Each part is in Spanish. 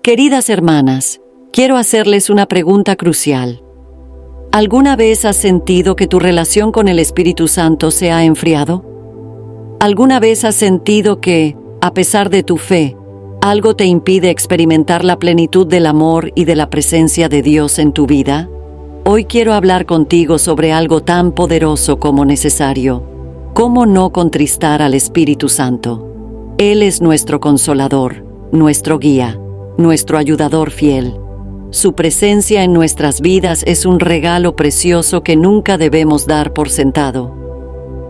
Queridas hermanas, quiero hacerles una pregunta crucial. ¿Alguna vez has sentido que tu relación con el Espíritu Santo se ha enfriado? ¿Alguna vez has sentido que, a pesar de tu fe, algo te impide experimentar la plenitud del amor y de la presencia de Dios en tu vida? Hoy quiero hablar contigo sobre algo tan poderoso como necesario. ¿Cómo no contristar al Espíritu Santo? Él es nuestro consolador, nuestro guía, nuestro ayudador fiel. Su presencia en nuestras vidas es un regalo precioso que nunca debemos dar por sentado.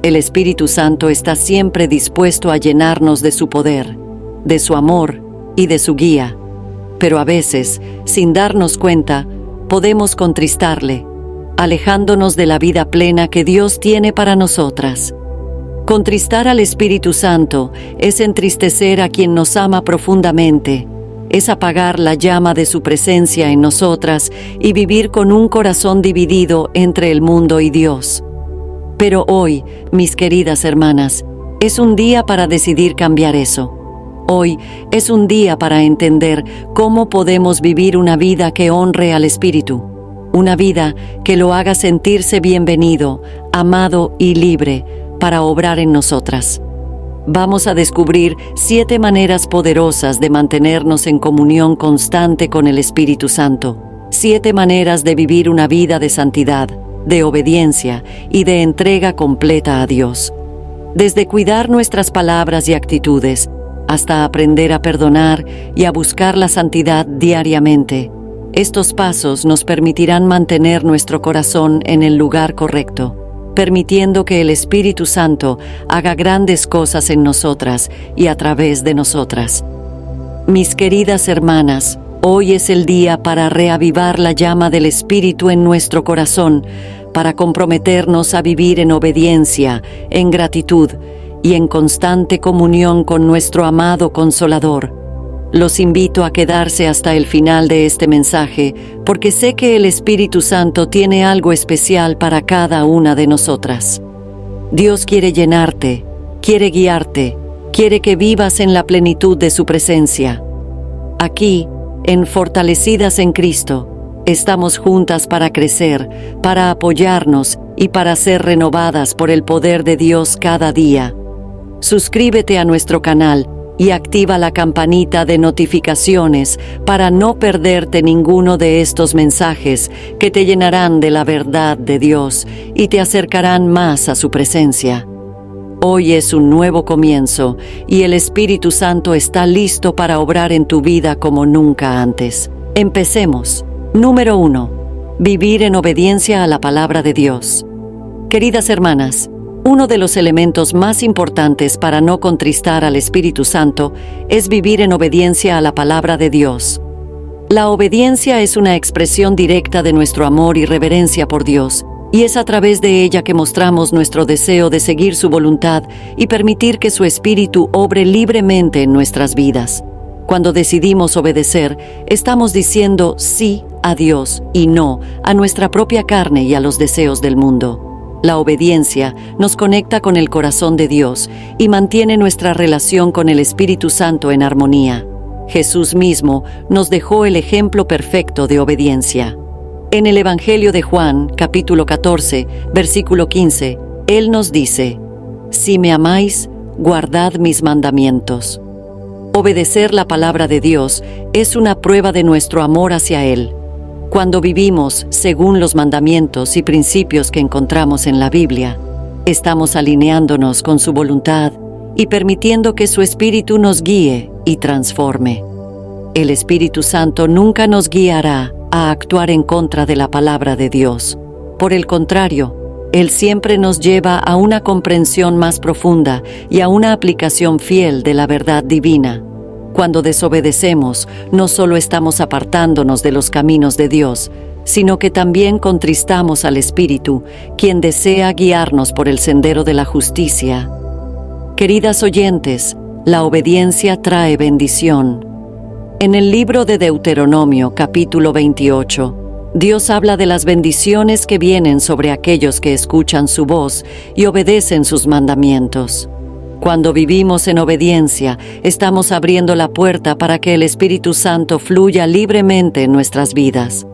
El Espíritu Santo está siempre dispuesto a llenarnos de su poder, de su amor y de su guía. Pero a veces, sin darnos cuenta, podemos contristarle, alejándonos de la vida plena que Dios tiene para nosotras. Contristar al Espíritu Santo es entristecer a quien nos ama profundamente, es apagar la llama de su presencia en nosotras y vivir con un corazón dividido entre el mundo y Dios. Pero hoy, mis queridas hermanas, es un día para decidir cambiar eso. Hoy es un día para entender cómo podemos vivir una vida que honre al Espíritu, una vida que lo haga sentirse bienvenido, amado y libre para obrar en nosotras. Vamos a descubrir 7 maneras poderosas de mantenernos en comunión constante con el Espíritu Santo, 7 maneras de vivir una vida de santidad, de obediencia y de entrega completa a Dios. Desde cuidar nuestras palabras y actitudes, hasta aprender a perdonar y a buscar la santidad diariamente. Estos pasos nos permitirán mantener nuestro corazón en el lugar correcto, permitiendo que el Espíritu Santo haga grandes cosas en nosotras y a través de nosotras. Mis queridas hermanas, hoy es el día para reavivar la llama del Espíritu en nuestro corazón, para comprometernos a vivir en obediencia, en gratitud y en constante comunión con nuestro amado Consolador. Los invito a quedarse hasta el final de este mensaje, porque sé que el Espíritu Santo tiene algo especial para cada una de nosotras. Dios quiere llenarte, quiere guiarte, quiere que vivas en la plenitud de su presencia. Aquí, en Fortalecidas en Cristo, estamos juntas para crecer, para apoyarnos y para ser renovadas por el poder de Dios cada día. Suscríbete a nuestro canal y activa la campanita de notificaciones para no perderte ninguno de estos mensajes que te llenarán de la verdad de Dios y te acercarán más a su presencia. Hoy es un nuevo comienzo y el Espíritu Santo está listo para obrar en tu vida como nunca antes. Empecemos. Número 1. Vivir en obediencia a la palabra de Dios. Queridas hermanas, uno de los elementos más importantes para no contristar al Espíritu Santo es vivir en obediencia a la palabra de Dios. La obediencia es una expresión directa de nuestro amor y reverencia por Dios, y es a través de ella que mostramos nuestro deseo de seguir su voluntad y permitir que su Espíritu obre libremente en nuestras vidas. Cuando decidimos obedecer, estamos diciendo sí a Dios y no a nuestra propia carne y a los deseos del mundo. La obediencia nos conecta con el corazón de Dios y mantiene nuestra relación con el Espíritu Santo en armonía. Jesús mismo nos dejó el ejemplo perfecto de obediencia. En el Evangelio de Juan, capítulo 14, versículo 15, Él nos dice: «Si me amáis, guardad mis mandamientos». Obedecer la palabra de Dios es una prueba de nuestro amor hacia Él. Cuando vivimos según los mandamientos y principios que encontramos en la Biblia, estamos alineándonos con su voluntad y permitiendo que su Espíritu nos guíe y transforme. El Espíritu Santo nunca nos guiará a actuar en contra de la palabra de Dios. Por el contrario, Él siempre nos lleva a una comprensión más profunda y a una aplicación fiel de la verdad divina. Cuando desobedecemos, no solo estamos apartándonos de los caminos de Dios, sino que también contristamos al Espíritu, quien desea guiarnos por el sendero de la justicia. Queridas oyentes, la obediencia trae bendición. En el libro de Deuteronomio, capítulo 28, Dios habla de las bendiciones que vienen sobre aquellos que escuchan su voz y obedecen sus mandamientos. Cuando vivimos en obediencia, estamos abriendo la puerta para que el Espíritu Santo fluya libremente en nuestras vidas.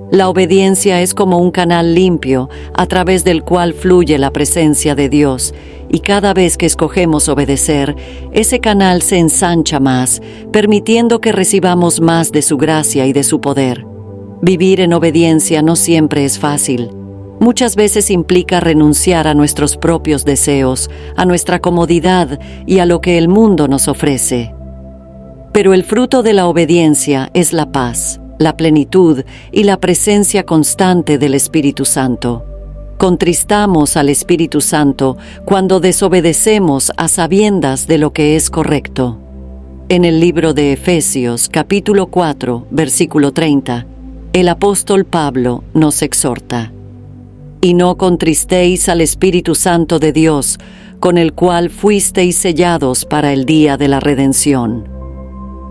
La obediencia es como un canal limpio a través del cual fluye la presencia de Dios, y cada vez que escogemos obedecer, ese canal se ensancha más, permitiendo que recibamos más de su gracia y de su poder. Vivir en obediencia no siempre es fácil. Muchas veces implica renunciar a nuestros propios deseos, a nuestra comodidad y a lo que el mundo nos ofrece. Pero el fruto de la obediencia es la paz, la plenitud y la presencia constante del Espíritu Santo. Contristamos al Espíritu Santo cuando desobedecemos a sabiendas de lo que es correcto. En el libro de Efesios, capítulo 4, versículo 30, el apóstol Pablo nos exhorta: «Y no contristéis al Espíritu Santo de Dios, con el cual fuisteis sellados para el día de la redención».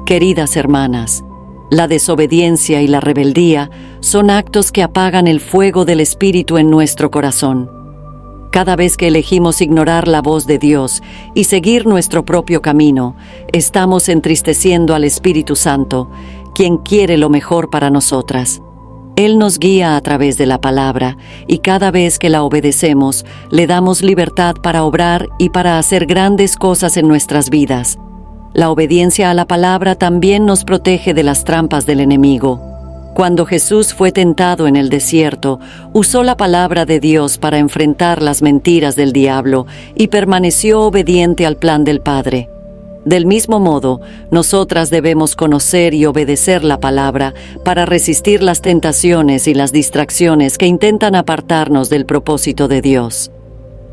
Queridas hermanas, la desobediencia y la rebeldía son actos que apagan el fuego del Espíritu en nuestro corazón. Cada vez que elegimos ignorar la voz de Dios y seguir nuestro propio camino, estamos entristeciendo al Espíritu Santo, quien quiere lo mejor para nosotras. Él nos guía a través de la palabra, y cada vez que la obedecemos, le damos libertad para obrar y para hacer grandes cosas en nuestras vidas. La obediencia a la palabra también nos protege de las trampas del enemigo. Cuando Jesús fue tentado en el desierto, usó la palabra de Dios para enfrentar las mentiras del diablo y permaneció obediente al plan del Padre. Del mismo modo, nosotras debemos conocer y obedecer la palabra para resistir las tentaciones y las distracciones que intentan apartarnos del propósito de Dios.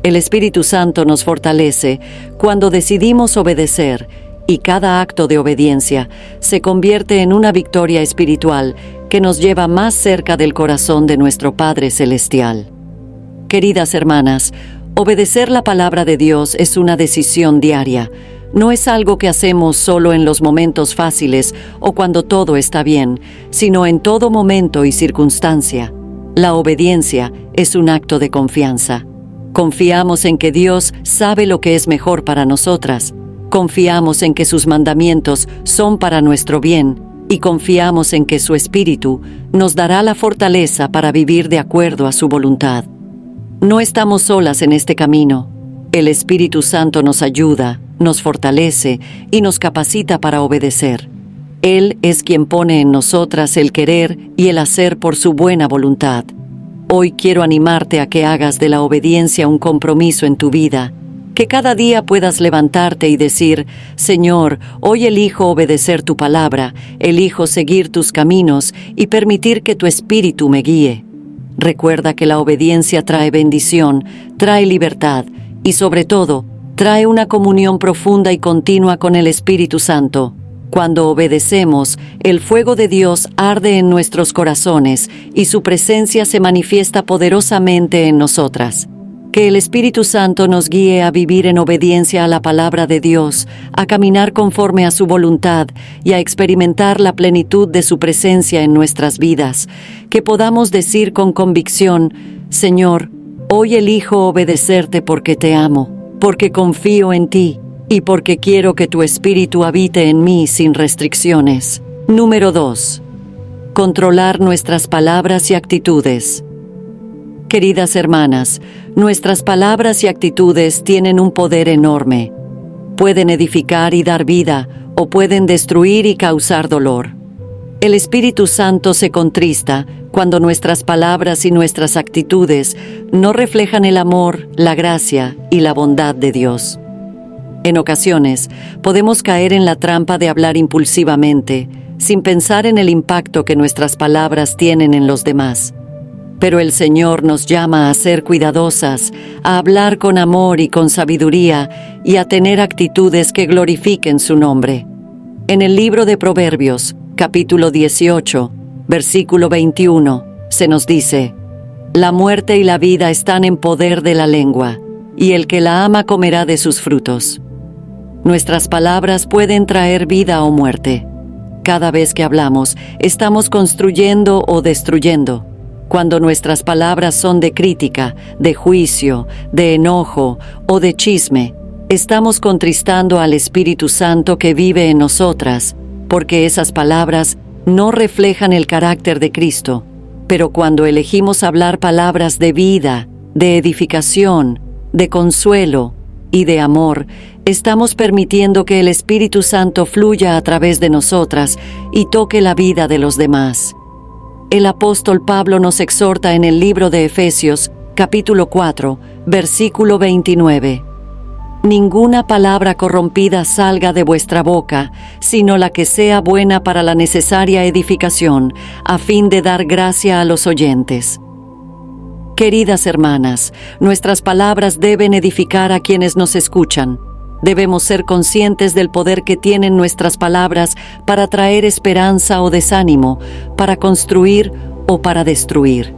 El Espíritu Santo nos fortalece cuando decidimos obedecer, y cada acto de obediencia se convierte en una victoria espiritual que nos lleva más cerca del corazón de nuestro Padre Celestial. Queridas hermanas, obedecer la palabra de Dios es una decisión diaria. No es algo que hacemos solo en los momentos fáciles o cuando todo está bien, sino en todo momento y circunstancia. La obediencia es un acto de confianza. Confiamos en que Dios sabe lo que es mejor para nosotras. Confiamos en que sus mandamientos son para nuestro bien y confiamos en que su Espíritu nos dará la fortaleza para vivir de acuerdo a su voluntad. No estamos solas en este camino. El Espíritu Santo nos ayuda, nos fortalece y nos capacita para obedecer. Él es quien pone en nosotras el querer y el hacer por su buena voluntad. Hoy quiero animarte a que hagas de la obediencia un compromiso en tu vida, que cada día puedas levantarte y decir: Señor, hoy elijo obedecer tu palabra, elijo seguir tus caminos y permitir que tu Espíritu me guíe. Recuerda que la obediencia trae bendición, trae libertad y sobre todo, trae una comunión profunda y continua con el Espíritu Santo. Cuando obedecemos, el fuego de Dios arde en nuestros corazones y su presencia se manifiesta poderosamente en nosotras. Que el Espíritu Santo nos guíe a vivir en obediencia a la palabra de Dios, a caminar conforme a su voluntad y a experimentar la plenitud de su presencia en nuestras vidas. Que podamos decir con convicción: Señor, hoy elijo obedecerte porque te amo, porque confío en ti y porque quiero que tu Espíritu habite en mí sin restricciones. Número 2. Controlar nuestras palabras y actitudes. Queridas hermanas, nuestras palabras y actitudes tienen un poder enorme. Pueden edificar y dar vida, o pueden destruir y causar dolor. El Espíritu Santo se contrista cuando nuestras palabras y nuestras actitudes no reflejan el amor, la gracia y la bondad de Dios. En ocasiones, podemos caer en la trampa de hablar impulsivamente, sin pensar en el impacto que nuestras palabras tienen en los demás. Pero el Señor nos llama a ser cuidadosas, a hablar con amor y con sabiduría y a tener actitudes que glorifiquen su nombre. En el libro de Proverbios, capítulo 18, versículo 21, se nos dice: La muerte y la vida están en poder de la lengua, y el que la ama comerá de sus frutos. Nuestras palabras pueden traer vida o muerte. Cada vez que hablamos, estamos construyendo o destruyendo. Cuando nuestras palabras son de crítica, de juicio, de enojo o de chisme, estamos contristando al Espíritu Santo que vive en nosotras, porque esas palabras no reflejan el carácter de Cristo. Pero cuando elegimos hablar palabras de vida, de edificación, de consuelo y de amor, estamos permitiendo que el Espíritu Santo fluya a través de nosotras y toque la vida de los demás. El apóstol Pablo nos exhorta en el libro de Efesios, capítulo 4, versículo 29. Ninguna palabra corrompida salga de vuestra boca, sino la que sea buena para la necesaria edificación, a fin de dar gracia a los oyentes. Queridas hermanas, nuestras palabras deben edificar a quienes nos escuchan. Debemos ser conscientes del poder que tienen nuestras palabras para traer esperanza o desánimo, para construir o para destruir.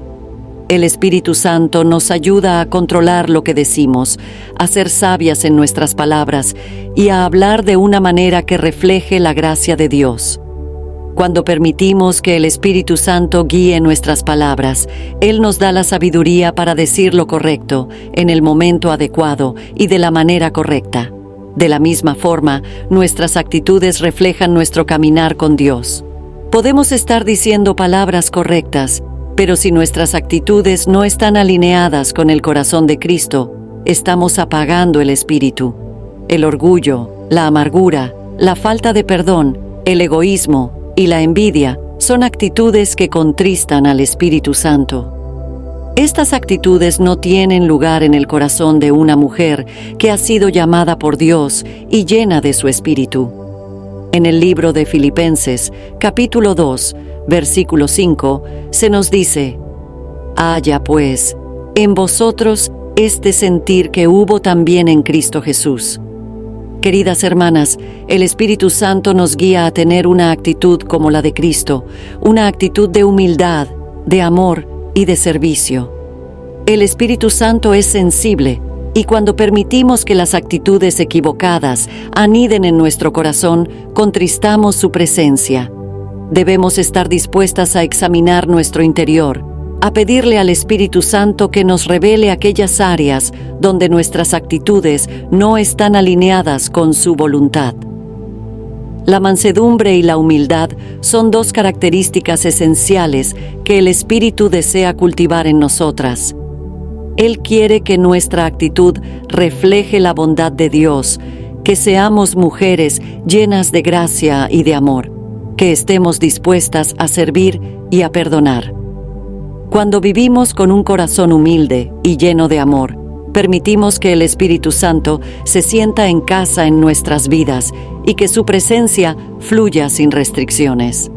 El Espíritu Santo nos ayuda a controlar lo que decimos, a ser sabias en nuestras palabras y a hablar de una manera que refleje la gracia de Dios. Cuando permitimos que el Espíritu Santo guíe nuestras palabras, Él nos da la sabiduría para decir lo correcto, en el momento adecuado y de la manera correcta. De la misma forma, nuestras actitudes reflejan nuestro caminar con Dios. Podemos estar diciendo palabras correctas, pero si nuestras actitudes no están alineadas con el corazón de Cristo, estamos apagando el Espíritu. El orgullo, la amargura, la falta de perdón, el egoísmo y la envidia son actitudes que contristan al Espíritu Santo. Estas actitudes no tienen lugar en el corazón de una mujer que ha sido llamada por Dios y llena de su Espíritu. En el libro de Filipenses, capítulo 2, versículo 5, se nos dice: haya pues en vosotros este sentir que hubo también en Cristo Jesús. Queridas hermanas, el Espíritu Santo nos guía a tener una actitud como la de Cristo, una actitud de humildad, de amor y de servicio. El Espíritu Santo es sensible, y cuando permitimos que las actitudes equivocadas aniden en nuestro corazón, contristamos su presencia. Debemos estar dispuestas a examinar nuestro interior, a pedirle al Espíritu Santo que nos revele aquellas áreas donde nuestras actitudes no están alineadas con su voluntad. La mansedumbre y la humildad son dos características esenciales que el Espíritu desea cultivar en nosotras. Él quiere que nuestra actitud refleje la bondad de Dios, que seamos mujeres llenas de gracia y de amor, que estemos dispuestas a servir y a perdonar. Cuando vivimos con un corazón humilde y lleno de amor, permitimos que el Espíritu Santo se sienta en casa en nuestras vidas y que su presencia fluya sin restricciones.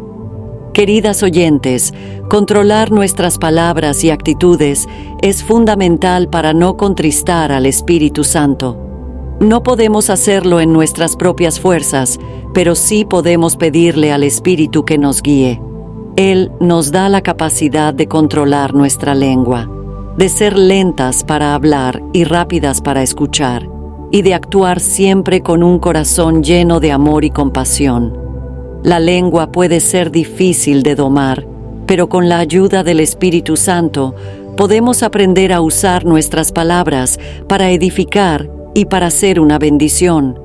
Queridas oyentes, controlar nuestras palabras y actitudes es fundamental para no contristar al Espíritu Santo. No podemos hacerlo en nuestras propias fuerzas, pero sí podemos pedirle al Espíritu que nos guíe. Él nos da la capacidad de controlar nuestra lengua, de ser lentas para hablar y rápidas para escuchar, y de actuar siempre con un corazón lleno de amor y compasión. La lengua puede ser difícil de domar, pero con la ayuda del Espíritu Santo podemos aprender a usar nuestras palabras para edificar y para ser una bendición.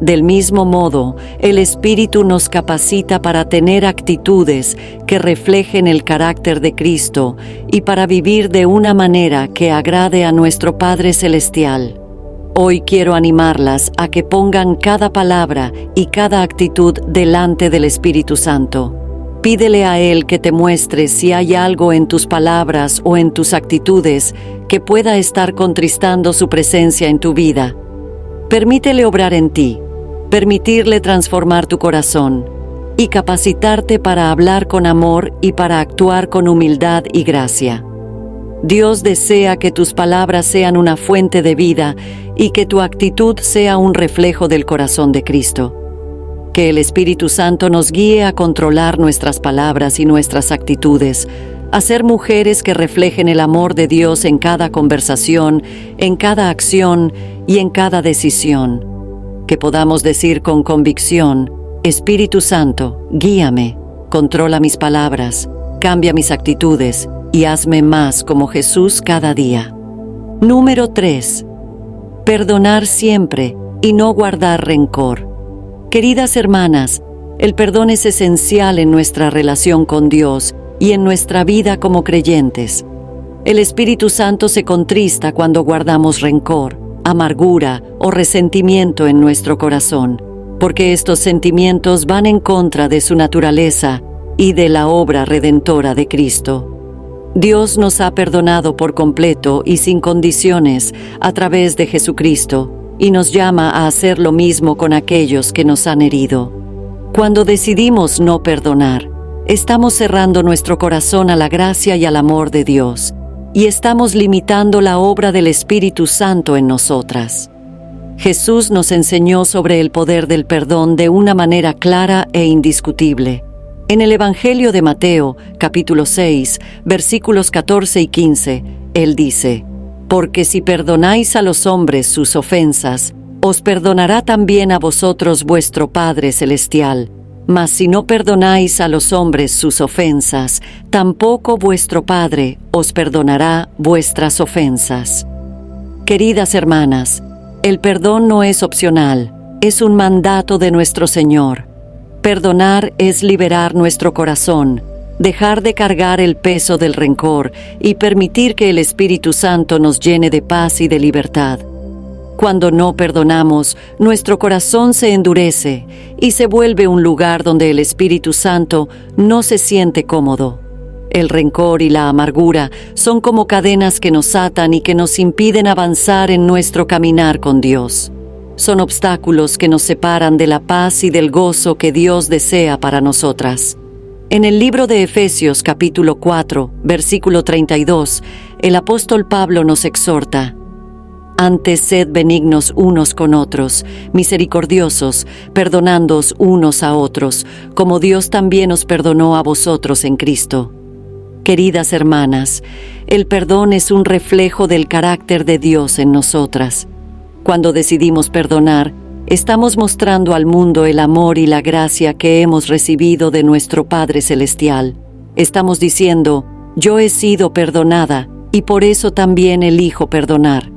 Del mismo modo, el Espíritu nos capacita para tener actitudes que reflejen el carácter de Cristo y para vivir de una manera que agrade a nuestro Padre Celestial. Hoy quiero animarlas a que pongan cada palabra y cada actitud delante del Espíritu Santo. Pídele a Él que te muestre si hay algo en tus palabras o en tus actitudes que pueda estar contristando su presencia en tu vida. Permítele obrar en ti, permitirle transformar tu corazón y capacitarte para hablar con amor y para actuar con humildad y gracia. Dios desea que tus palabras sean una fuente de vida y que tu actitud sea un reflejo del corazón de Cristo. Que el Espíritu Santo nos guíe a controlar nuestras palabras y nuestras actitudes, a ser mujeres que reflejen el amor de Dios en cada conversación, en cada acción y en cada decisión. Que podamos decir con convicción: Espíritu Santo, guíame, controla mis palabras, cambia mis actitudes y hazme más como Jesús cada día. Número 3. Perdonar siempre y no guardar rencor. Queridas hermanas, el perdón es esencial en nuestra relación con Dios y en nuestra vida como creyentes. El Espíritu Santo se contrista cuando guardamos rencor, amargura o resentimiento en nuestro corazón, porque estos sentimientos van en contra de su naturaleza y de la obra redentora de Cristo. Dios nos ha perdonado por completo y sin condiciones a través de Jesucristo y nos llama a hacer lo mismo con aquellos que nos han herido. Cuando decidimos no perdonar, estamos cerrando nuestro corazón a la gracia y al amor de Dios y estamos limitando la obra del Espíritu Santo en nosotras. Jesús nos enseñó sobre el poder del perdón de una manera clara e indiscutible. En el Evangelio de Mateo, capítulo 6, versículos 14 y 15, Él dice: «Porque si perdonáis a los hombres sus ofensas, os perdonará también a vosotros vuestro Padre Celestial. Mas si no perdonáis a los hombres sus ofensas, tampoco vuestro Padre os perdonará vuestras ofensas». Queridas hermanas, el perdón no es opcional, es un mandato de nuestro Señor. Perdonar es liberar nuestro corazón, dejar de cargar el peso del rencor y permitir que el Espíritu Santo nos llene de paz y de libertad. Cuando no perdonamos, nuestro corazón se endurece y se vuelve un lugar donde el Espíritu Santo no se siente cómodo. El rencor y la amargura son como cadenas que nos atan y que nos impiden avanzar en nuestro caminar con Dios. Son obstáculos que nos separan de la paz y del gozo que Dios desea para nosotras. En el libro de Efesios capítulo 4, versículo 32, el apóstol Pablo nos exhorta: «Antes sed benignos unos con otros, misericordiosos, perdonándoos unos a otros, como Dios también os perdonó a vosotros en Cristo». Queridas hermanas, el perdón es un reflejo del carácter de Dios en nosotras. Cuando decidimos perdonar, estamos mostrando al mundo el amor y la gracia que hemos recibido de nuestro Padre Celestial. Estamos diciendo: «Yo he sido perdonada y por eso también elijo perdonar».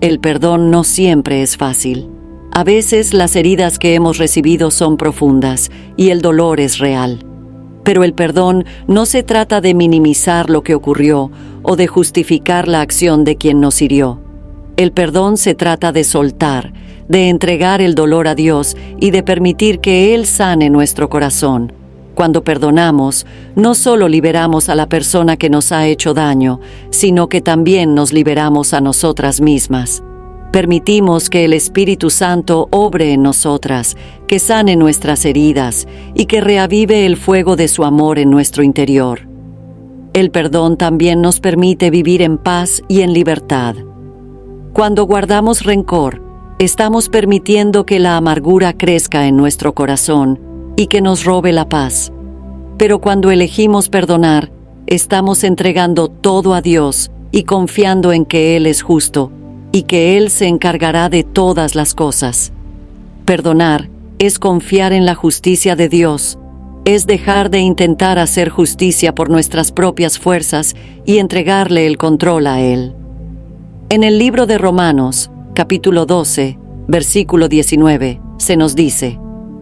El perdón no siempre es fácil. A veces las heridas que hemos recibido son profundas y el dolor es real. Pero el perdón no se trata de minimizar lo que ocurrió o de justificar la acción de quien nos hirió. El perdón se trata de soltar, de entregar el dolor a Dios y de permitir que Él sane nuestro corazón. Cuando perdonamos, no solo liberamos a la persona que nos ha hecho daño, sino que también nos liberamos a nosotras mismas. Permitimos que el Espíritu Santo obre en nosotras, que sane nuestras heridas y que reavive el fuego de su amor en nuestro interior. El perdón también nos permite vivir en paz y en libertad. Cuando guardamos rencor, estamos permitiendo que la amargura crezca en nuestro corazón y que nos robe la paz. Pero cuando elegimos perdonar, estamos entregando todo a Dios y confiando en que Él es justo y que Él se encargará de todas las cosas. Perdonar es confiar en la justicia de Dios, es dejar de intentar hacer justicia por nuestras propias fuerzas y entregarle el control a Él. En el libro de Romanos, capítulo 12, versículo 19, se nos dice: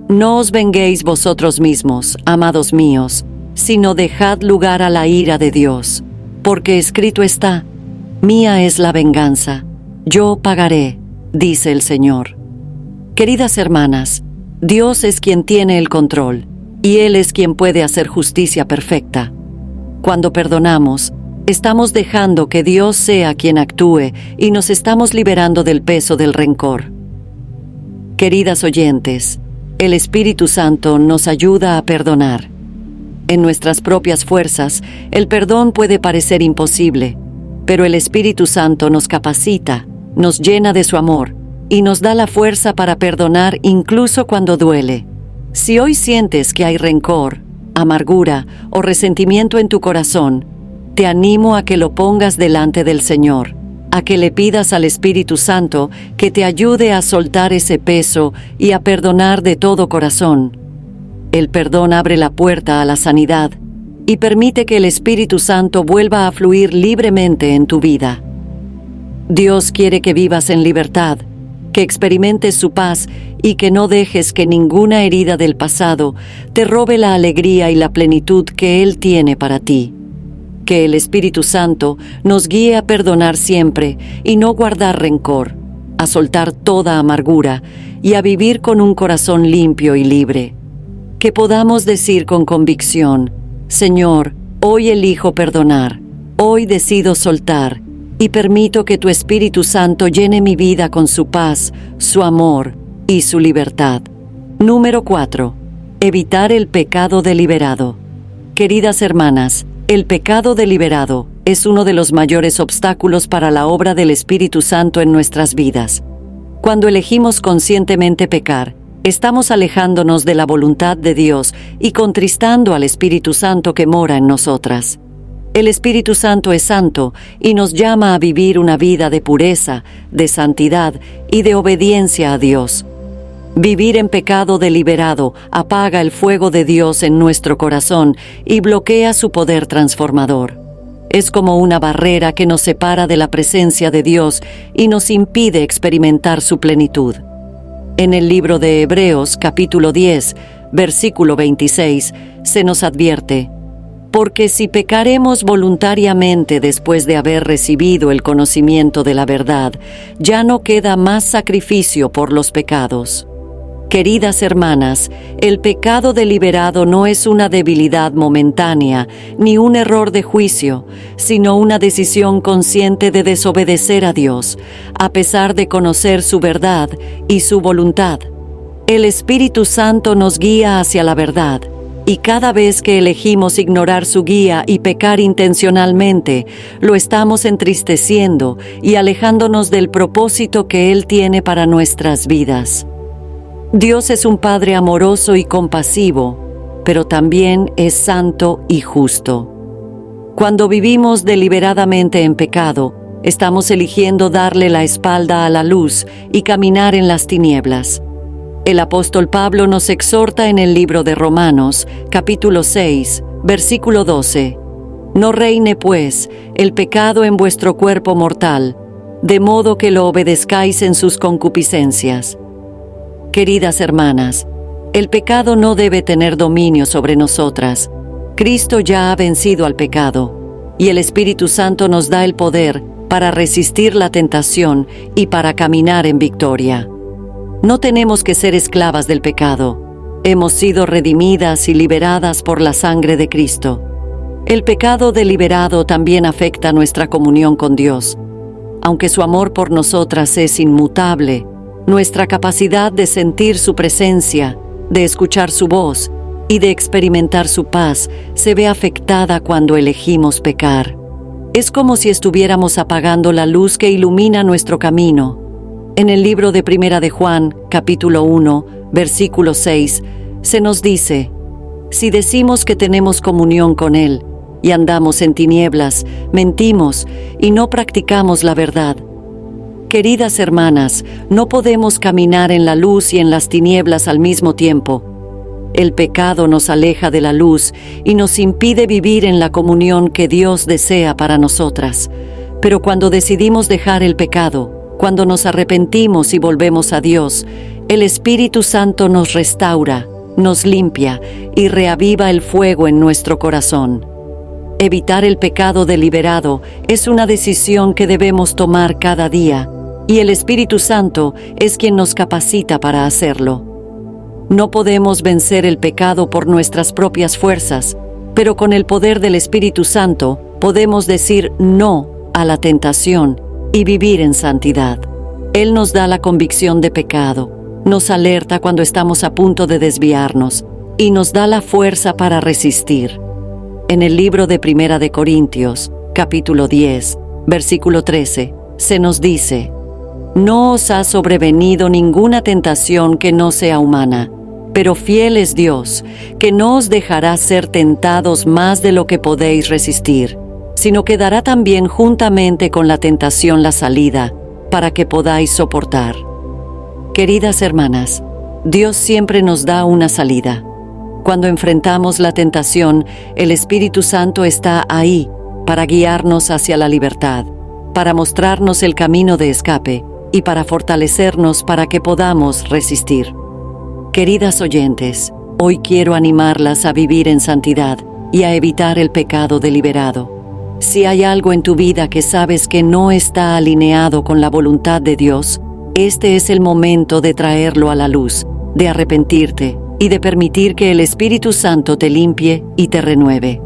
«No os venguéis vosotros mismos, amados míos, sino dejad lugar a la ira de Dios, porque escrito está: mía es la venganza, yo pagaré, dice el Señor». Queridas hermanas, Dios es quien tiene el control, y Él es quien puede hacer justicia perfecta. Cuando perdonamos, estamos dejando que Dios sea quien actúe y nos estamos liberando del peso del rencor. Queridas oyentes, el Espíritu Santo nos ayuda a perdonar. En nuestras propias fuerzas, el perdón puede parecer imposible, pero el Espíritu Santo nos capacita, nos llena de su amor y nos da la fuerza para perdonar incluso cuando duele. Si hoy sientes que hay rencor, amargura o resentimiento en tu corazón, te animo a que lo pongas delante del Señor, a que le pidas al Espíritu Santo que te ayude a soltar ese peso y a perdonar de todo corazón. El perdón abre la puerta a la sanidad y permite que el Espíritu Santo vuelva a fluir libremente en tu vida. Dios quiere que vivas en libertad, que experimentes su paz y que no dejes que ninguna herida del pasado te robe la alegría y la plenitud que Él tiene para ti. Que el Espíritu Santo nos guíe a perdonar siempre y no guardar rencor, a soltar toda amargura y a vivir con un corazón limpio y libre. Que podamos decir con convicción: Señor, hoy elijo perdonar, hoy decido soltar y permito que tu Espíritu Santo llene mi vida con su paz, su amor y su libertad. Número 4. Evitar el pecado deliberado. Queridas hermanas, el pecado deliberado es uno de los mayores obstáculos para la obra del Espíritu Santo en nuestras vidas. Cuando elegimos conscientemente pecar, estamos alejándonos de la voluntad de Dios y contristando al Espíritu Santo que mora en nosotras. El Espíritu Santo es santo y nos llama a vivir una vida de pureza, de santidad y de obediencia a Dios. Vivir en pecado deliberado apaga el fuego de Dios en nuestro corazón y bloquea su poder transformador. Es como una barrera que nos separa de la presencia de Dios y nos impide experimentar su plenitud. En el libro de Hebreos, capítulo 10, versículo 26, se nos advierte: porque si pecaremos voluntariamente después de haber recibido el conocimiento de la verdad, ya no queda más sacrificio por los pecados. Queridas hermanas, el pecado deliberado no es una debilidad momentánea ni un error de juicio, sino una decisión consciente de desobedecer a Dios, a pesar de conocer su verdad y su voluntad. El Espíritu Santo nos guía hacia la verdad, y cada vez que elegimos ignorar su guía y pecar intencionalmente, lo estamos entristeciendo y alejándonos del propósito que Él tiene para nuestras vidas. Dios es un Padre amoroso y compasivo, pero también es santo y justo. Cuando vivimos deliberadamente en pecado, estamos eligiendo darle la espalda a la luz y caminar en las tinieblas. El apóstol Pablo nos exhorta en el libro de Romanos, capítulo 6, versículo 12. No reine, pues, el pecado en vuestro cuerpo mortal, de modo que lo obedezcáis en sus concupiscencias. Queridas hermanas, el pecado no debe tener dominio sobre nosotras. Cristo ya ha vencido al pecado, y el Espíritu Santo nos da el poder para resistir la tentación y para caminar en victoria. No tenemos que ser esclavas del pecado. Hemos sido redimidas y liberadas por la sangre de Cristo. El pecado deliberado también afecta nuestra comunión con Dios. Aunque su amor por nosotras es inmutable, nuestra capacidad de sentir su presencia, de escuchar su voz y de experimentar su paz se ve afectada cuando elegimos pecar. Es como si estuviéramos apagando la luz que ilumina nuestro camino. En el libro de Primera de Juan, capítulo 1, versículo 6, se nos dice: si decimos que tenemos comunión con Él y andamos en tinieblas, mentimos y no practicamos la verdad. Queridas hermanas, no podemos caminar en la luz y en las tinieblas al mismo tiempo. El pecado nos aleja de la luz y nos impide vivir en la comunión que Dios desea para nosotras. Pero cuando decidimos dejar el pecado, cuando nos arrepentimos y volvemos a Dios, el Espíritu Santo nos restaura, nos limpia y reaviva el fuego en nuestro corazón. Evitar el pecado deliberado es una decisión que debemos tomar cada día, y el Espíritu Santo es quien nos capacita para hacerlo. No podemos vencer el pecado por nuestras propias fuerzas, pero con el poder del Espíritu Santo podemos decir no a la tentación y vivir en santidad. Él nos da la convicción de pecado, nos alerta cuando estamos a punto de desviarnos y nos da la fuerza para resistir. En el libro de Primera de Corintios, capítulo 10, versículo 13, se nos dice: no os ha sobrevenido ninguna tentación que no sea humana, pero fiel es Dios, que no os dejará ser tentados más de lo que podéis resistir, sino que dará también juntamente con la tentación la salida, para que podáis soportar. Queridas hermanas, Dios siempre nos da una salida. Cuando enfrentamos la tentación, el Espíritu Santo está ahí para guiarnos hacia la libertad, para mostrarnos el camino de escape y para fortalecernos para que podamos resistir. Queridas oyentes, hoy quiero animarlas a vivir en santidad y a evitar el pecado deliberado. Si hay algo en tu vida que sabes que no está alineado con la voluntad de Dios, este es el momento de traerlo a la luz, de arrepentirte y de permitir que el Espíritu Santo te limpie y te renueve.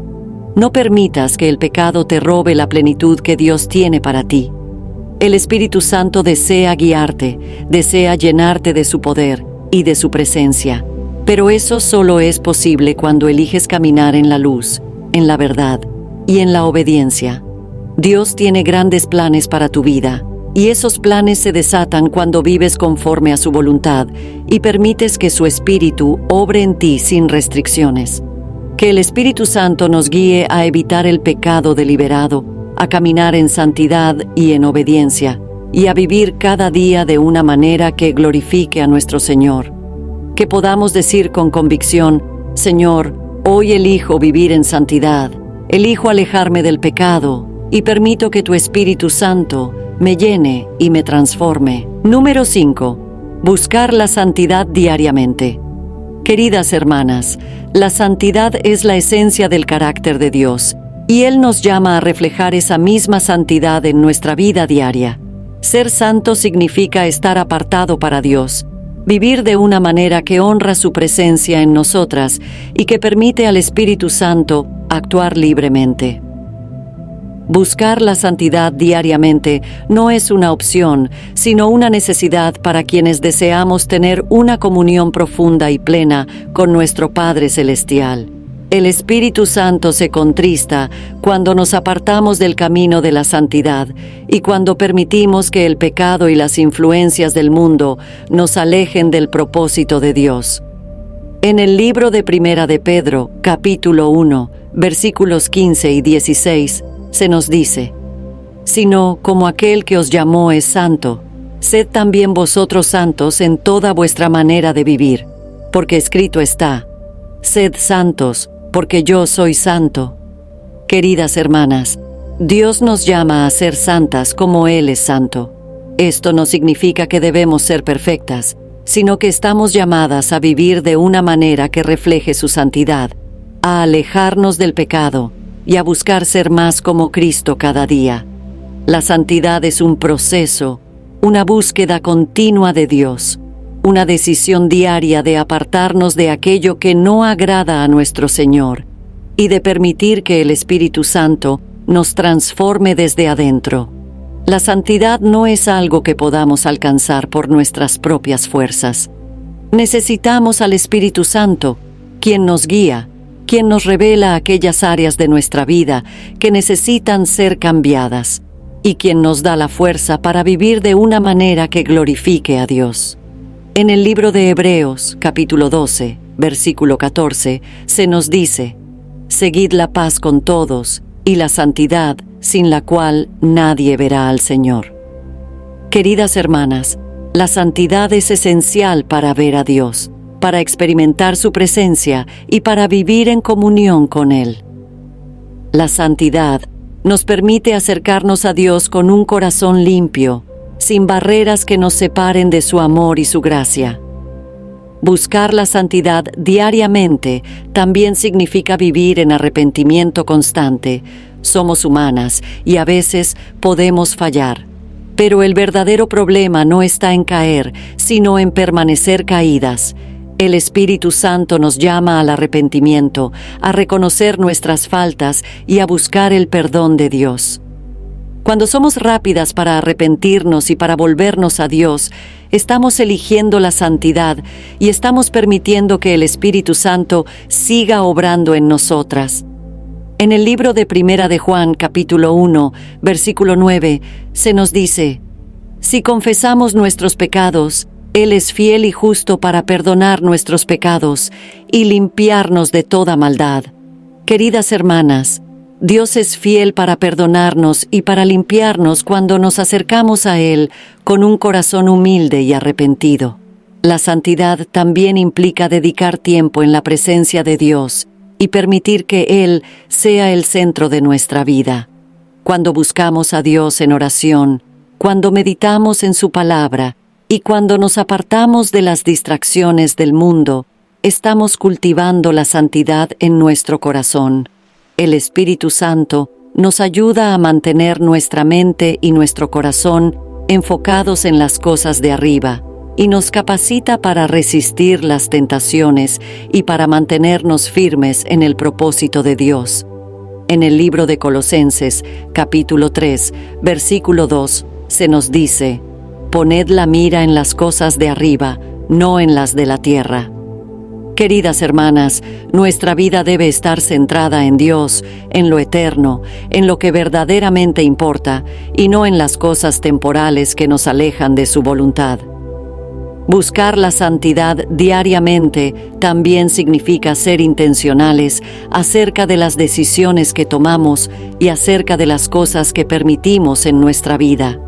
No permitas que el pecado te robe la plenitud que Dios tiene para ti. El Espíritu Santo desea guiarte, desea llenarte de su poder y de su presencia, pero eso solo es posible cuando eliges caminar en la luz, en la verdad y en la obediencia. Dios tiene grandes planes para tu vida, y esos planes se desatan cuando vives conforme a su voluntad y permites que su Espíritu obre en ti sin restricciones. Que el Espíritu Santo nos guíe a evitar el pecado deliberado, a caminar en santidad y en obediencia, y a vivir cada día de una manera que glorifique a nuestro Señor. Que podamos decir con convicción: Señor, hoy elijo vivir en santidad, elijo alejarme del pecado y permito que tu Espíritu Santo me llene y me transforme. Número 5. Buscar la santidad diariamente. Queridas hermanas, la santidad es la esencia del carácter de Dios, y Él nos llama a reflejar esa misma santidad en nuestra vida diaria. Ser santo significa estar apartado para Dios, vivir de una manera que honra su presencia en nosotras y que permite al Espíritu Santo actuar libremente. Buscar la santidad diariamente no es una opción, sino una necesidad para quienes deseamos tener una comunión profunda y plena con nuestro Padre Celestial. El Espíritu Santo se contrista cuando nos apartamos del camino de la santidad y cuando permitimos que el pecado y las influencias del mundo nos alejen del propósito de Dios. En el libro de Primera de Pedro, capítulo 1, versículos 15 y 16, se nos dice: «Sino como aquel que os llamó es santo, sed también vosotros santos en toda vuestra manera de vivir, porque escrito está: sed santos, porque yo soy santo». Queridas hermanas, Dios nos llama a ser santas como Él es santo. Esto no significa que debemos ser perfectas, sino que estamos llamadas a vivir de una manera que refleje su santidad, a alejarnos del pecado y a buscar ser más como Cristo cada día. La santidad es un proceso, una búsqueda continua de Dios, una decisión diaria de apartarnos de aquello que no agrada a nuestro Señor y de permitir que el Espíritu Santo nos transforme desde adentro. La santidad no es algo que podamos alcanzar por nuestras propias fuerzas. Necesitamos al Espíritu Santo, quien nos guía, quien nos revela aquellas áreas de nuestra vida que necesitan ser cambiadas y quien nos da la fuerza para vivir de una manera que glorifique a Dios. En el libro de Hebreos, capítulo 12, versículo 14, se nos dice: «Seguid la paz con todos y la santidad, sin la cual nadie verá al Señor». Queridas hermanas, la santidad es esencial para ver a Dios, para experimentar su presencia y para vivir en comunión con Él. La santidad nos permite acercarnos a Dios con un corazón limpio, sin barreras que nos separen de su amor y su gracia. Buscar la santidad diariamente también significa vivir en arrepentimiento constante. Somos humanas y a veces podemos fallar, pero el verdadero problema no está en caer, sino en permanecer caídas. El Espíritu Santo nos llama al arrepentimiento, a reconocer nuestras faltas y a buscar el perdón de Dios. Cuando somos rápidas para arrepentirnos y para volvernos a Dios, estamos eligiendo la santidad y estamos permitiendo que el Espíritu Santo siga obrando en nosotras. En el libro de Primera de Juan, capítulo 1, versículo 9, se nos dice: «Si confesamos nuestros pecados, Él es fiel y justo para perdonar nuestros pecados y limpiarnos de toda maldad». Queridas hermanas, Dios es fiel para perdonarnos y para limpiarnos cuando nos acercamos a Él con un corazón humilde y arrepentido. La santidad también implica dedicar tiempo en la presencia de Dios y permitir que Él sea el centro de nuestra vida. Cuando buscamos a Dios en oración, cuando meditamos en su palabra y cuando nos apartamos de las distracciones del mundo, estamos cultivando la santidad en nuestro corazón. El Espíritu Santo nos ayuda a mantener nuestra mente y nuestro corazón enfocados en las cosas de arriba, y nos capacita para resistir las tentaciones y para mantenernos firmes en el propósito de Dios. En el libro de Colosenses, capítulo 3, versículo 2, se nos dice: «Poned la mira en las cosas de arriba, no en las de la tierra». Queridas hermanas, nuestra vida debe estar centrada en Dios, en lo eterno, en lo que verdaderamente importa, y no en las cosas temporales que nos alejan de su voluntad. Buscar la santidad diariamente también significa ser intencionales acerca de las decisiones que tomamos y acerca de las cosas que permitimos en nuestra vida.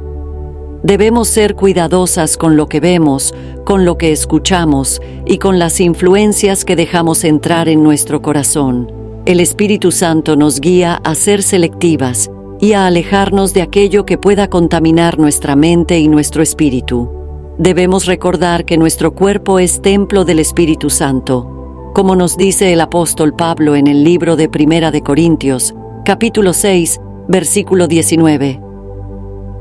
Debemos ser cuidadosas con lo que vemos, con lo que escuchamos y con las influencias que dejamos entrar en nuestro corazón. El Espíritu Santo nos guía a ser selectivas y a alejarnos de aquello que pueda contaminar nuestra mente y nuestro espíritu. Debemos recordar que nuestro cuerpo es templo del Espíritu Santo, como nos dice el apóstol Pablo en el libro de Primera de Corintios, capítulo 6, versículo 19.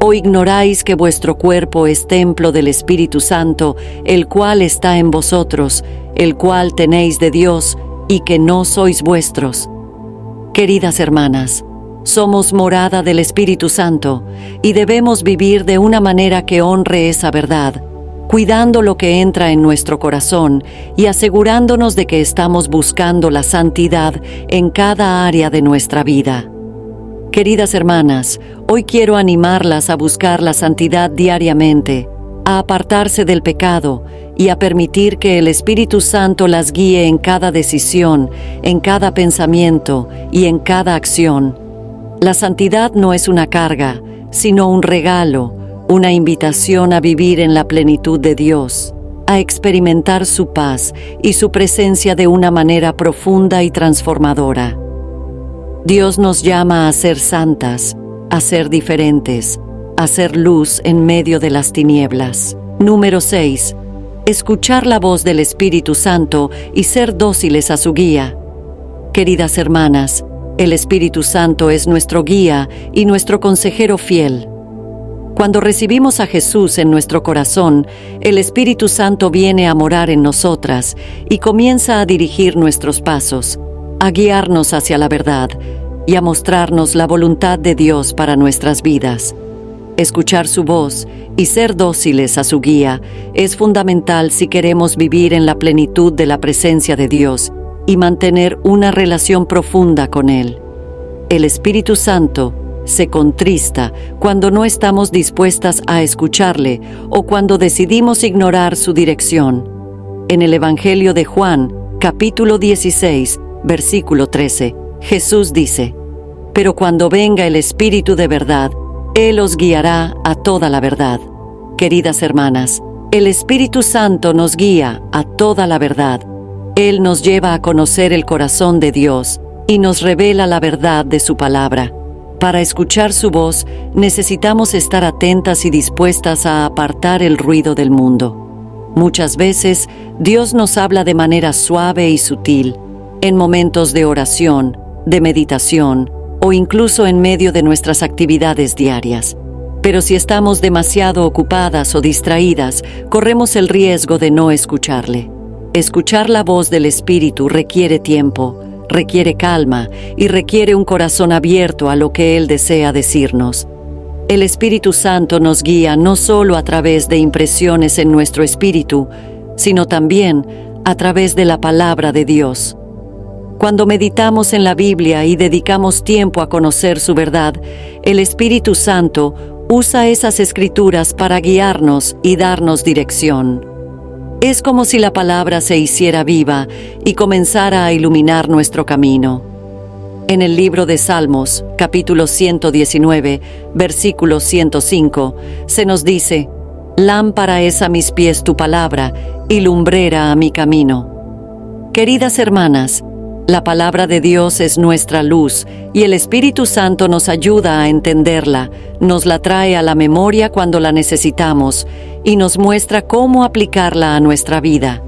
¿O ignoráis que vuestro cuerpo es templo del Espíritu Santo, el cual está en vosotros, el cual tenéis de Dios, y que no sois vuestros? Queridas hermanas, somos morada del Espíritu Santo, y debemos vivir de una manera que honre esa verdad, cuidando lo que entra en nuestro corazón y asegurándonos de que estamos buscando la santidad en cada área de nuestra vida. Queridas hermanas, hoy quiero animarlas a buscar la santidad diariamente, a apartarse del pecado y a permitir que el Espíritu Santo las guíe en cada decisión, en cada pensamiento y en cada acción. La santidad no es una carga, sino un regalo, una invitación a vivir en la plenitud de Dios, a experimentar su paz y su presencia de una manera profunda y transformadora. Dios nos llama a ser santas, a ser diferentes, a ser luz en medio de las tinieblas. Número 6. Escuchar la voz del Espíritu Santo y ser dóciles a su guía. Queridas hermanas, el Espíritu Santo es nuestro guía y nuestro consejero fiel. Cuando recibimos a Jesús en nuestro corazón, el Espíritu Santo viene a morar en nosotras y comienza a dirigir nuestros pasos, a guiarnos hacia la verdad y a mostrarnos la voluntad de Dios para nuestras vidas. Escuchar su voz y ser dóciles a su guía es fundamental si queremos vivir en la plenitud de la presencia de Dios y mantener una relación profunda con Él. El Espíritu Santo se contrista cuando no estamos dispuestas a escucharle o cuando decidimos ignorar su dirección. En el Evangelio de Juan, capítulo 16, versículo 13, Jesús dice: «Pero cuando venga el Espíritu de verdad, Él os guiará a toda la verdad». Queridas hermanas, el Espíritu Santo nos guía a toda la verdad. Él nos lleva a conocer el corazón de Dios y nos revela la verdad de su palabra. Para escuchar su voz, necesitamos estar atentas y dispuestas a apartar el ruido del mundo. Muchas veces, Dios nos habla de manera suave y sutil, en momentos de oración, de meditación o incluso en medio de nuestras actividades diarias. Pero si estamos demasiado ocupadas o distraídas, corremos el riesgo de no escucharle. Escuchar la voz del Espíritu requiere tiempo, requiere calma y requiere un corazón abierto a lo que Él desea decirnos. El Espíritu Santo nos guía no solo a través de impresiones en nuestro espíritu, sino también a través de la palabra de Dios. Cuando meditamos en la Biblia y dedicamos tiempo a conocer su verdad, el Espíritu Santo usa esas escrituras para guiarnos y darnos dirección. Es como si la palabra se hiciera viva y comenzara a iluminar nuestro camino. En el libro de Salmos, capítulo 119, versículo 105, se nos dice: «Lámpara es a mis pies tu palabra y lumbrera a mi camino». Queridas hermanas, La palabra de Dios es nuestra luz y el Espíritu Santo nos ayuda a entenderla, nos la trae a la memoria cuando la necesitamos y nos muestra cómo aplicarla a nuestra vida.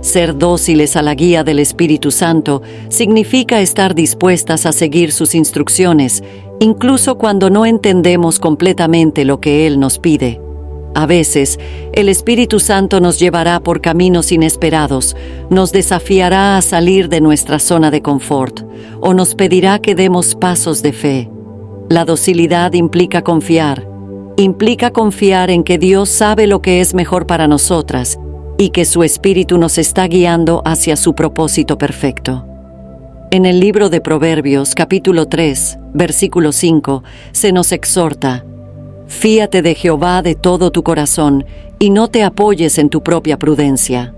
Ser dóciles a la guía del Espíritu Santo significa estar dispuestas a seguir sus instrucciones, incluso cuando no entendemos completamente lo que Él nos pide. A veces, el Espíritu Santo nos llevará por caminos inesperados, nos desafiará a salir de nuestra zona de confort o nos pedirá que demos pasos de fe. La docilidad implica confiar en que Dios sabe lo que es mejor para nosotras y que su Espíritu nos está guiando hacia su propósito perfecto. En el libro de Proverbios, capítulo 3, versículo 5, se nos exhorta: «Fíate de Jehová de todo tu corazón y no te apoyes en tu propia prudencia».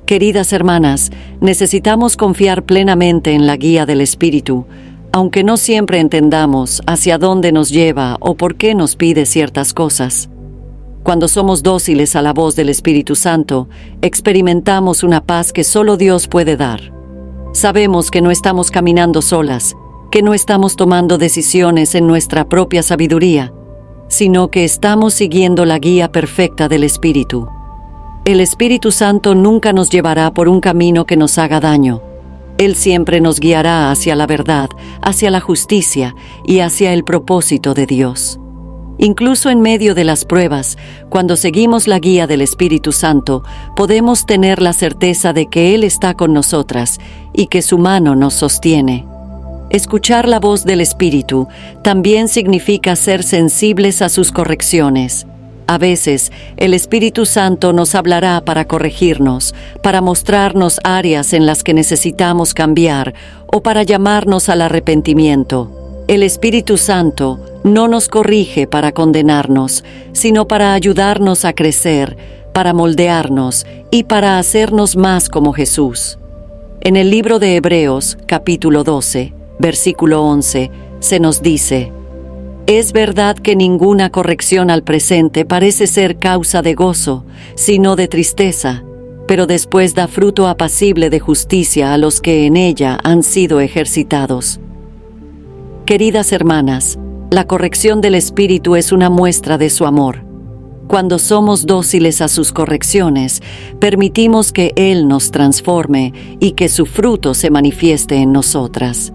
Queridas hermanas, necesitamos confiar plenamente en la guía del Espíritu, aunque no siempre entendamos hacia dónde nos lleva o por qué nos pide ciertas cosas. Cuando somos dóciles a la voz del Espíritu Santo, experimentamos una paz que solo Dios puede dar. Sabemos que no estamos caminando solas, que no estamos tomando decisiones en nuestra propia sabiduría, sino que estamos siguiendo la guía perfecta del Espíritu. El Espíritu Santo nunca nos llevará por un camino que nos haga daño. Él siempre nos guiará hacia la verdad, hacia la justicia y hacia el propósito de Dios. Incluso en medio de las pruebas, cuando seguimos la guía del Espíritu Santo, podemos tener la certeza de que Él está con nosotras y que su mano nos sostiene. Escuchar la voz del Espíritu también significa ser sensibles a sus correcciones. A veces, el Espíritu Santo nos hablará para corregirnos, para mostrarnos áreas en las que necesitamos cambiar o para llamarnos al arrepentimiento. El Espíritu Santo no nos corrige para condenarnos, sino para ayudarnos a crecer, para moldearnos y para hacernos más como Jesús. En el libro de Hebreos, capítulo 12, versículo 11, se nos dice: «Es verdad que ninguna corrección al presente parece ser causa de gozo, sino de tristeza, pero después da fruto apacible de justicia a los que en ella han sido ejercitados». Queridas hermanas, la corrección del Espíritu es una muestra de su amor. Cuando somos dóciles a sus correcciones, permitimos que Él nos transforme y que su fruto se manifieste en nosotras.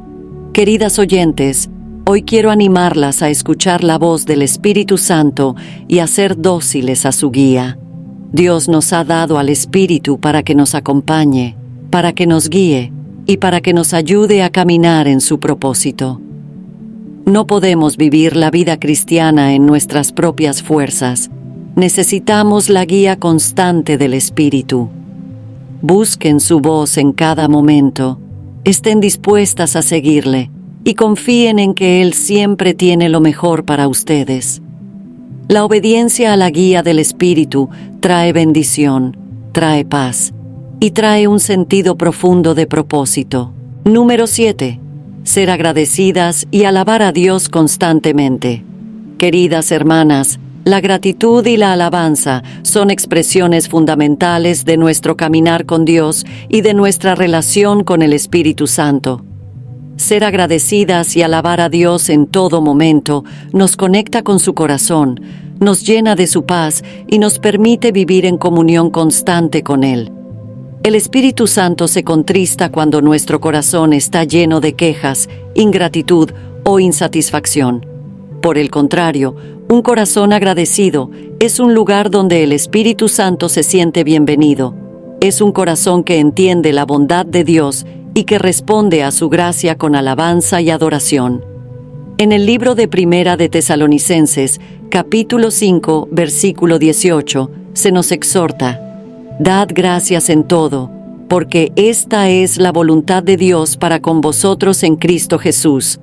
Queridas oyentes, hoy quiero animarlas a escuchar la voz del Espíritu Santo y a ser dóciles a su guía. Dios nos ha dado al Espíritu para que nos acompañe, para que nos guíe y para que nos ayude a caminar en su propósito. No podemos vivir la vida cristiana en nuestras propias fuerzas. Necesitamos la guía constante del Espíritu. Busquen su voz en cada momento. Estén dispuestas a seguirle y confíen en que Él siempre tiene lo mejor para ustedes. La obediencia a la guía del Espíritu trae bendición, trae paz y trae un sentido profundo de propósito. Número 7. Ser agradecidas y alabar a Dios constantemente. Queridas hermanas, la gratitud y la alabanza son expresiones fundamentales de nuestro caminar con Dios y de nuestra relación con el Espíritu Santo. Ser agradecidas y alabar a Dios en todo momento nos conecta con su corazón, nos llena de su paz y nos permite vivir en comunión constante con Él. El Espíritu Santo se contrista cuando nuestro corazón está lleno de quejas, ingratitud o insatisfacción. Por el contrario, un corazón agradecido es un lugar donde el Espíritu Santo se siente bienvenido. Es un corazón que entiende la bondad de Dios y que responde a su gracia con alabanza y adoración. En el libro de Primera de Tesalonicenses, capítulo 5, versículo 18, se nos exhorta: «Dad gracias en todo, porque esta es la voluntad de Dios para con vosotros en Cristo Jesús».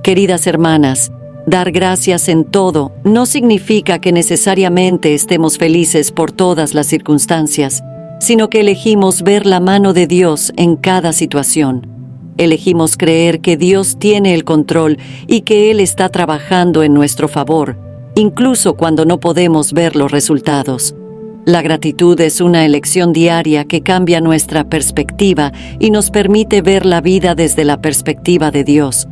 Queridas hermanas, dar gracias en todo no significa que necesariamente estemos felices por todas las circunstancias, sino que elegimos ver la mano de Dios en cada situación. Elegimos creer que Dios tiene el control y que Él está trabajando en nuestro favor, incluso cuando no podemos ver los resultados. La gratitud es una elección diaria que cambia nuestra perspectiva y nos permite ver la vida desde la perspectiva de Dios.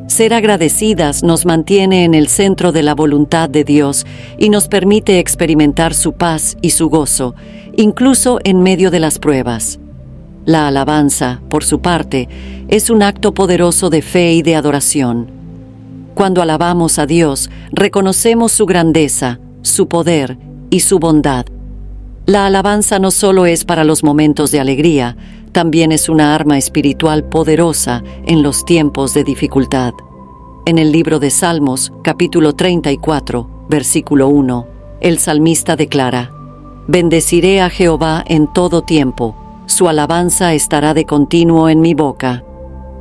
Ser agradecidas nos mantiene en el centro de la voluntad de Dios y nos permite experimentar su paz y su gozo, incluso en medio de las pruebas. La alabanza, por su parte, es un acto poderoso de fe y de adoración. Cuando alabamos a Dios, reconocemos su grandeza, su poder y su bondad. La alabanza no solo es para los momentos de alegría, también es una arma espiritual poderosa en los tiempos de dificultad. En el libro de Salmos, capítulo 34, versículo 1, el salmista declara: «Bendeciré a Jehová en todo tiempo, su alabanza estará de continuo en mi boca».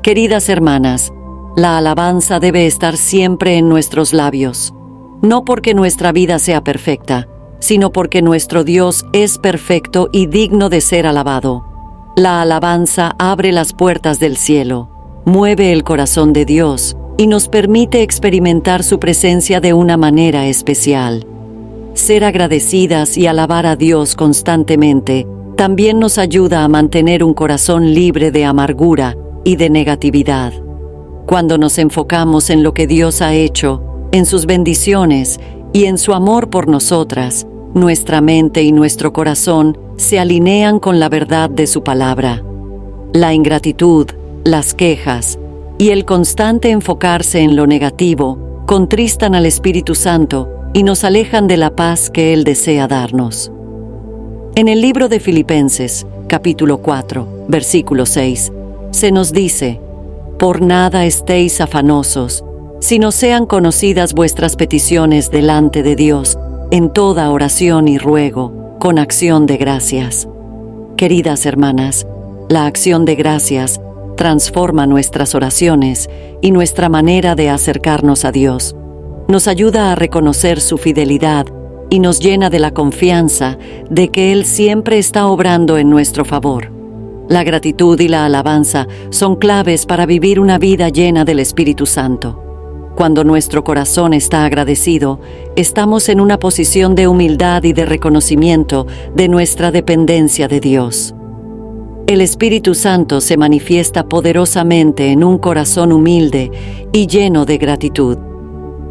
Queridas hermanas, la alabanza debe estar siempre en nuestros labios, no porque nuestra vida sea perfecta, sino porque nuestro Dios es perfecto y digno de ser alabado. La alabanza abre las puertas del cielo, mueve el corazón de Dios y nos permite experimentar su presencia de una manera especial. Ser agradecidas y alabar a Dios constantemente también nos ayuda a mantener un corazón libre de amargura y de negatividad. Cuando nos enfocamos en lo que Dios ha hecho, en sus bendiciones y en su amor por nosotras, nuestra mente y nuestro corazón se alinean con la verdad de su palabra. La ingratitud, las quejas y el constante enfocarse en lo negativo contristan al Espíritu Santo y nos alejan de la paz que Él desea darnos. En el libro de Filipenses, capítulo 4, versículo 6, se nos dice: «Por nada estéis afanosos, sino sean conocidas vuestras peticiones delante de Dios, en toda oración y ruego, con acción de gracias». Queridas hermanas, la acción de gracias transforma nuestras oraciones y nuestra manera de acercarnos a Dios. Nos ayuda a reconocer su fidelidad y nos llena de la confianza de que Él siempre está obrando en nuestro favor. La gratitud y la alabanza son claves para vivir una vida llena del Espíritu Santo. Cuando nuestro corazón está agradecido, estamos en una posición de humildad y de reconocimiento de nuestra dependencia de Dios. El Espíritu Santo se manifiesta poderosamente en un corazón humilde y lleno de gratitud.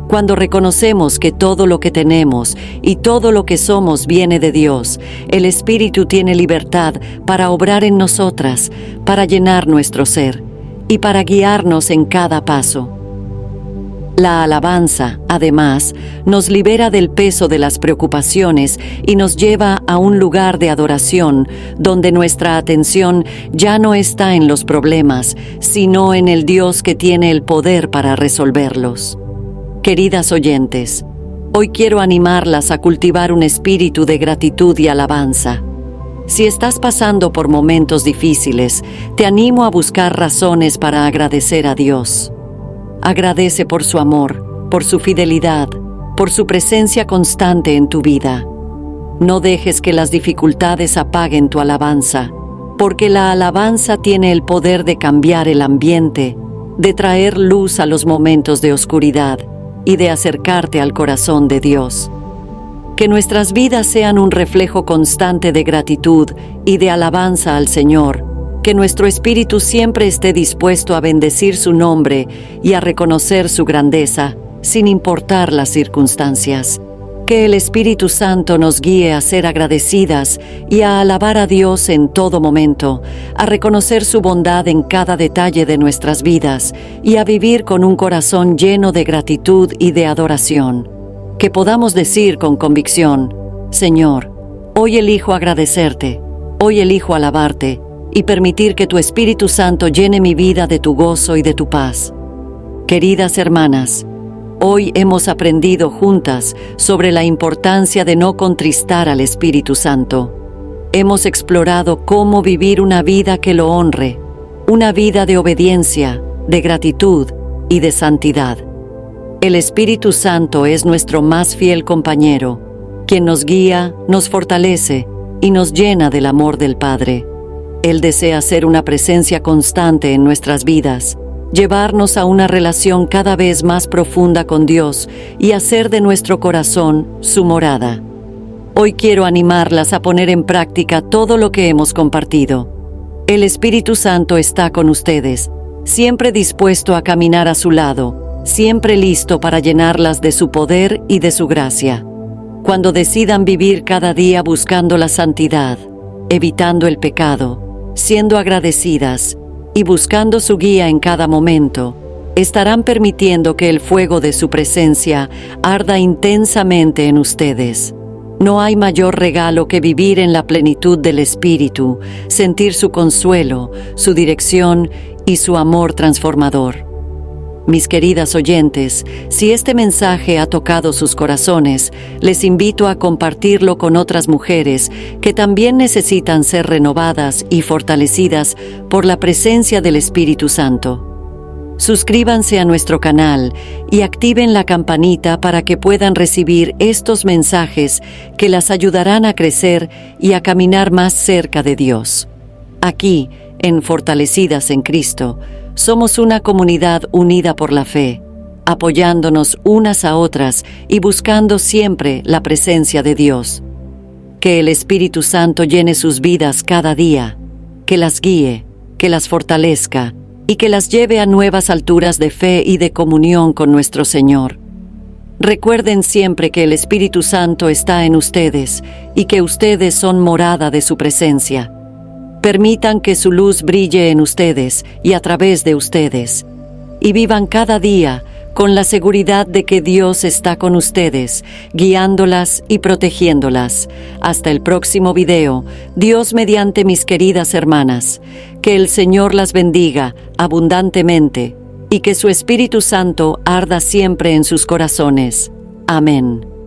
Cuando reconocemos que todo lo que tenemos y todo lo que somos viene de Dios, el Espíritu tiene libertad para obrar en nosotras, para llenar nuestro ser y para guiarnos en cada paso. La alabanza, además, nos libera del peso de las preocupaciones y nos lleva a un lugar de adoración donde nuestra atención ya no está en los problemas, sino en el Dios que tiene el poder para resolverlos. Queridas oyentes, hoy quiero animarlas a cultivar un espíritu de gratitud y alabanza. Si estás pasando por momentos difíciles, te animo a buscar razones para agradecer a Dios. Agradece por su amor, por su fidelidad, por su presencia constante en tu vida. No dejes que las dificultades apaguen tu alabanza, porque la alabanza tiene el poder de cambiar el ambiente, de traer luz a los momentos de oscuridad y de acercarte al corazón de Dios. Que nuestras vidas sean un reflejo constante de gratitud y de alabanza al Señor. Que nuestro espíritu siempre esté dispuesto a bendecir su nombre y a reconocer su grandeza, sin importar las circunstancias. Que el Espíritu Santo nos guíe a ser agradecidas y a alabar a Dios en todo momento, a reconocer su bondad en cada detalle de nuestras vidas y a vivir con un corazón lleno de gratitud y de adoración. Que podamos decir con convicción: Señor, hoy elijo agradecerte, hoy elijo alabarte, y permitir que tu Espíritu Santo llene mi vida de tu gozo y de tu paz. Queridas hermanas, hoy hemos aprendido juntas sobre la importancia de no contristar al Espíritu Santo. Hemos explorado cómo vivir una vida que lo honre, una vida de obediencia, de gratitud y de santidad. El Espíritu Santo es nuestro más fiel compañero, quien nos guía, nos fortalece y nos llena del amor del Padre. Él desea ser una presencia constante en nuestras vidas, llevarnos a una relación cada vez más profunda con Dios y hacer de nuestro corazón su morada. Hoy quiero animarlas a poner en práctica todo lo que hemos compartido. El Espíritu Santo está con ustedes, siempre dispuesto a caminar a su lado, siempre listo para llenarlas de su poder y de su gracia. Cuando decidan vivir cada día buscando la santidad, evitando el pecado, siendo agradecidas y buscando su guía en cada momento, estarán permitiendo que el fuego de su presencia arda intensamente en ustedes. No hay mayor regalo que vivir en la plenitud del Espíritu, sentir su consuelo, su dirección y su amor transformador. Mis queridas oyentes, si este mensaje ha tocado sus corazones, les invito a compartirlo con otras mujeres que también necesitan ser renovadas y fortalecidas por la presencia del Espíritu Santo. Suscríbanse a nuestro canal y activen la campanita para que puedan recibir estos mensajes que las ayudarán a crecer y a caminar más cerca de Dios. Aquí, en Fortalecidas en Cristo, somos una comunidad unida por la fe, apoyándonos unas a otras y buscando siempre la presencia de Dios. Que el Espíritu Santo llene sus vidas cada día, que las guíe, que las fortalezca y que las lleve a nuevas alturas de fe y de comunión con nuestro Señor. Recuerden siempre que el Espíritu Santo está en ustedes y que ustedes son morada de su presencia. Permitan que su luz brille en ustedes y a través de ustedes, y vivan cada día con la seguridad de que Dios está con ustedes, guiándolas y protegiéndolas. Hasta el próximo video, Dios mediante, mis queridas hermanas. Que el Señor las bendiga abundantemente y que su Espíritu Santo arda siempre en sus corazones. Amén.